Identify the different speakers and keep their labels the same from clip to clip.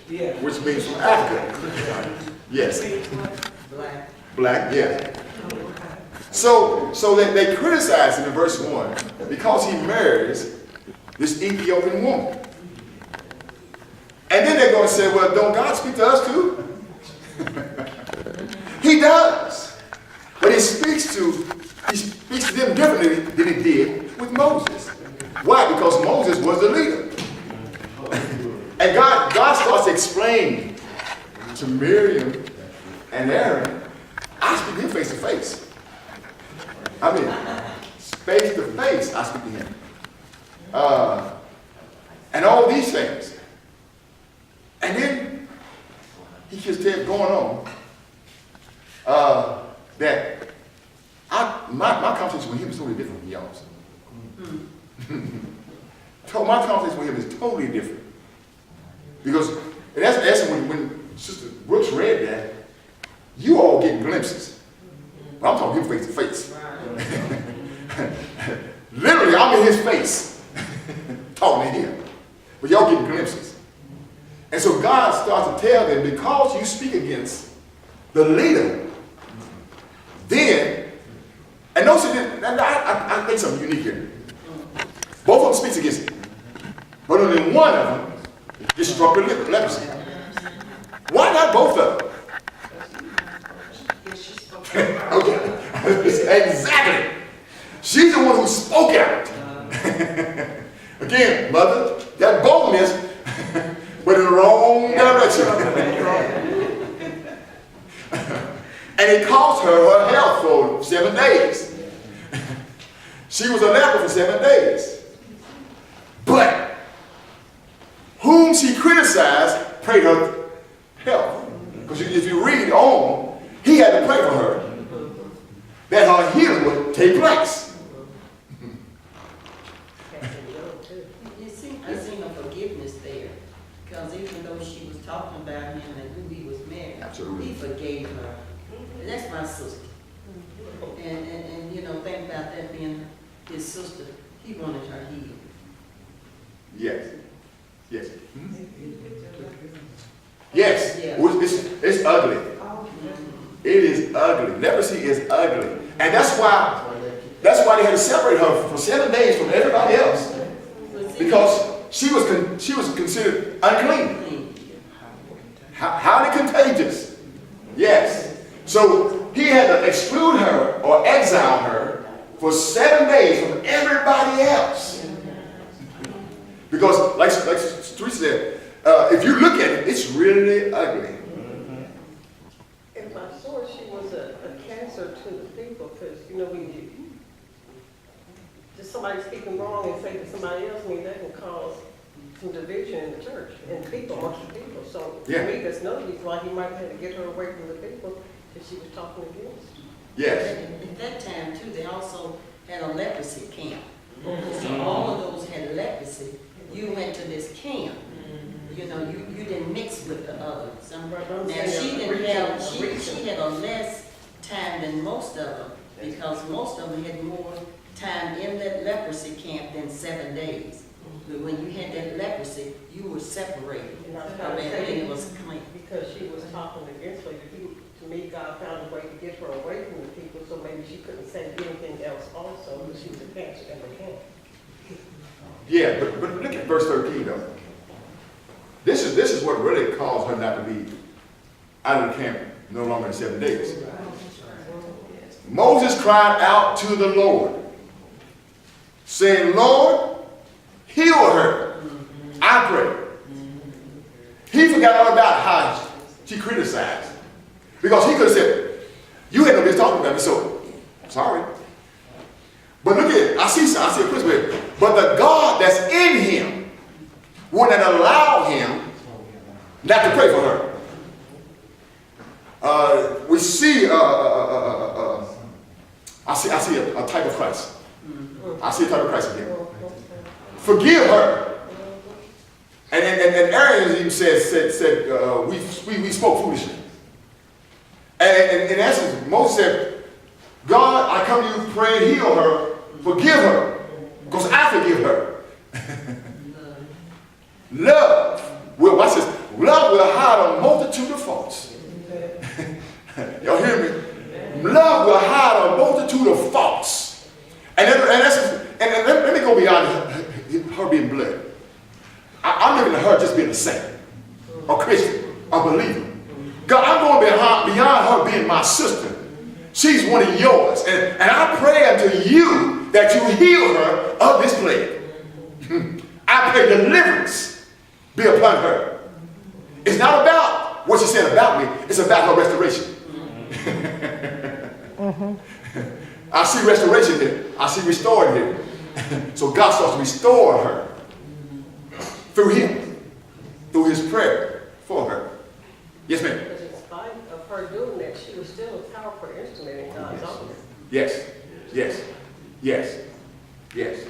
Speaker 1: which means from Africa. Yes. Black, yeah. So they criticize him in verse 1 because he marries this Ethiopian woman. And then they're going to say, well, don't God speak to us too? He does. But he speaks to them differently than he did with Moses. Why? Because Moses was the leader. And God starts explaining to Miriam and Aaron, I speak to him face to face. I mean, face to face, I speak to him. And all these things. And then he just kept going on that my conversation with him is totally different from y'all's. My conversation with him is totally different. Because in essence, when Sister Brooks read that, you all getting glimpses. But I'm talking him face to face. Literally, I'm in his face talking to him. But y'all getting glimpses. And so God starts to tell them, because you speak against the leader, then, and notice, I think something unique here. Both of them speaks against it. But only one of them is struck with leprosy. Why not both of them? Okay, exactly. She's the one who spoke out. Again, mother, that boldness went in the wrong direction. And it cost her health for 7 days. She was a leper for 7 days. But whom she criticized prayed her health. Because if you read on, he had to pray for her that her healing would take place.
Speaker 2: I seen a forgiveness there. Because even though she was talking about him and who he was married,
Speaker 1: Absolutely.
Speaker 2: he forgave her. And that's my sister. And you know, think about that being his sister. He wanted her healed.
Speaker 1: Yes. Yes. Yes.
Speaker 2: Yeah.
Speaker 1: It's ugly. It is ugly. Leprosy is ugly. And that's why they had to separate her for 7 days from everybody else. Because she was considered unclean. Highly contagious. Yes. So he had to exclude her or exile her for 7 days from everybody else. Because, like Teresa said, if you look at it, it's really ugly.
Speaker 3: And my source, she was a cancer to the people, because, you know, when just somebody speaking wrong and say to somebody else, I mean, that can cause some division in the church and people amongst the people. So
Speaker 1: Yeah.
Speaker 3: to me, that's another reason why he might have had to get her away from the people that she was talking against.
Speaker 1: Yes.
Speaker 2: At that time, too, they also had a leprosy camp. So all of those had leprosy. You went to this camp. You know, you didn't mix with the others. Now, she had a less time than most of them, because most of them had more time in that leprosy camp than 7 days. But when you had that leprosy, you were separated.
Speaker 3: And I was
Speaker 2: I
Speaker 3: trying to
Speaker 2: mean,
Speaker 3: say,
Speaker 2: it was clean.
Speaker 3: because she was talking against her, to me, God found a way to get her away from the people, so maybe she couldn't say anything else also, because she was a cancer in the camp.
Speaker 1: Yeah, but look at verse 13 though. This is what really caused her not to be out of the camp no longer than 7 days. Moses cried out to the Lord, saying, Lord, heal her, I pray. He forgot all about how she criticized. Because he could have said, you had no business talking about me, so sorry. But look at it. I see a principle here. But the God that's in him wouldn't allow him not to pray for her. We see, I see a type of Christ. I see a type of Christ in him. Forgive her. And Aaron even said we spoke foolishly. And in essence, Moses said, God, I come to you, pray and heal her, forgive her, because I forgive her. Love, well, watch this. Love will hide a multitude of faults. Y'all hear me? Love will hide a multitude of faults. And let me go beyond her being blood. I'm looking at her just being a saint, a Christian, a believer. God, I'm going beyond her being my sister. She's one of yours. And I pray unto you that you heal her of this plague. I pray deliverance be upon her. It's not about what she said about me. It's about her restoration. I see restoration here. I see restoring here. So God starts to restore her through him, through his prayer for her. Yes, ma'am.
Speaker 3: Because in spite of her doing that, she was still a powerful instrument in God's office.
Speaker 1: Yes, yes, yes, yes,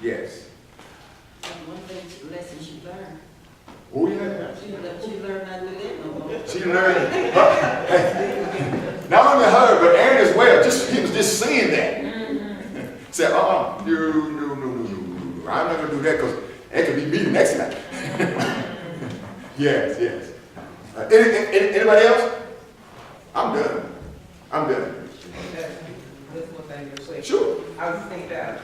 Speaker 1: yes.
Speaker 2: One thing, lesson she learned.
Speaker 1: Oh, yeah.
Speaker 2: She learned not to do that no more.
Speaker 1: She learned. Not only her, but Aaron as well. He was just saying that. Said, no. I'm not going to do that because it could be me the next time. Yes, yes. Anybody else? I'm done.
Speaker 4: Just one thing real quick.
Speaker 1: Sure.
Speaker 4: I was thinking about a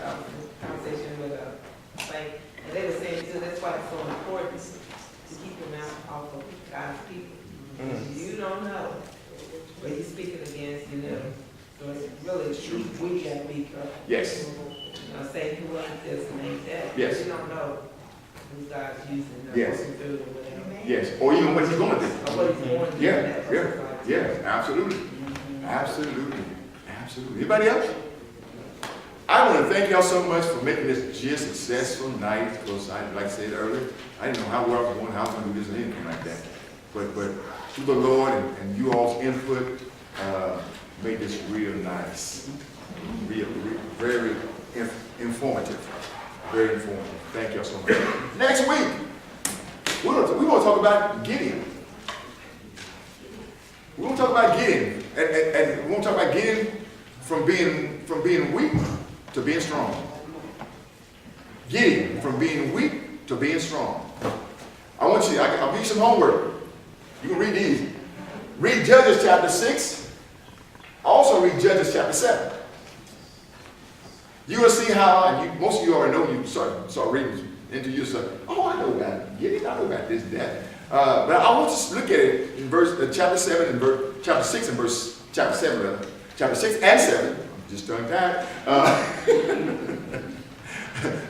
Speaker 4: conversation with a saint, and they were saying too, that's why it's so important to keep your mouth off of God's people. You don't know what he's speaking against, you know. So it's really true. We gotta be careful.
Speaker 1: Yes.
Speaker 4: You know, say who wants this and ain't that.
Speaker 1: Yes.
Speaker 4: You don't know who God's using, or
Speaker 1: Yes.
Speaker 4: working through, or whatever.
Speaker 1: Yes. Or even what he's going to do.
Speaker 4: Or what he's going to do.
Speaker 1: Yeah,
Speaker 4: That's
Speaker 1: yeah,
Speaker 4: what it's like.
Speaker 1: yeah, absolutely. Absolutely. Absolutely. Anybody else? I want to thank y'all so much for making this just a successful night, because like I said earlier, I didn't know how well I was going, how I was going to do this or anything like that. But through the Lord and you all's input, made this real nice. Real, very informative. Very informative. Thank y'all so much. Next week, we're going to talk about Gideon. We're going to talk about Gideon. And we're going to talk about Gideon from being weak to being strong. Gideon from being weak to being strong. I'll give you some homework. You can read these. Read Judges chapter 6. Also read Judges chapter 7. You will see how, most of you already know, you start reading into yourself. Oh, I know about Gideon. I know about this and that. But I want you to look at it in chapter 7 and chapter 6 and chapter 7 rather. Chapter 6 and 7. I'm just tongue tied.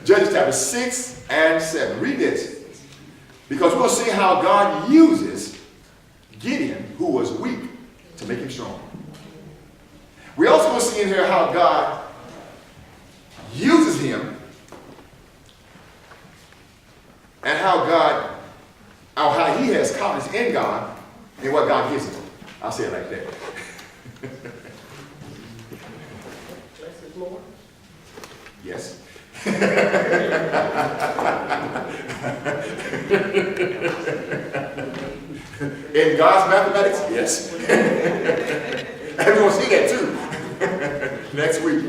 Speaker 1: Judges chapter 6 and 7. Read this. Because we'll see how God uses Gideon, who was weak, to make him strong. We also will see in here how God uses him and how he has confidence in God and what God gives him. I'll say it like that.
Speaker 3: Less is more.
Speaker 1: Yes. In God's mathematics, yes. Everyone see that too. Next week.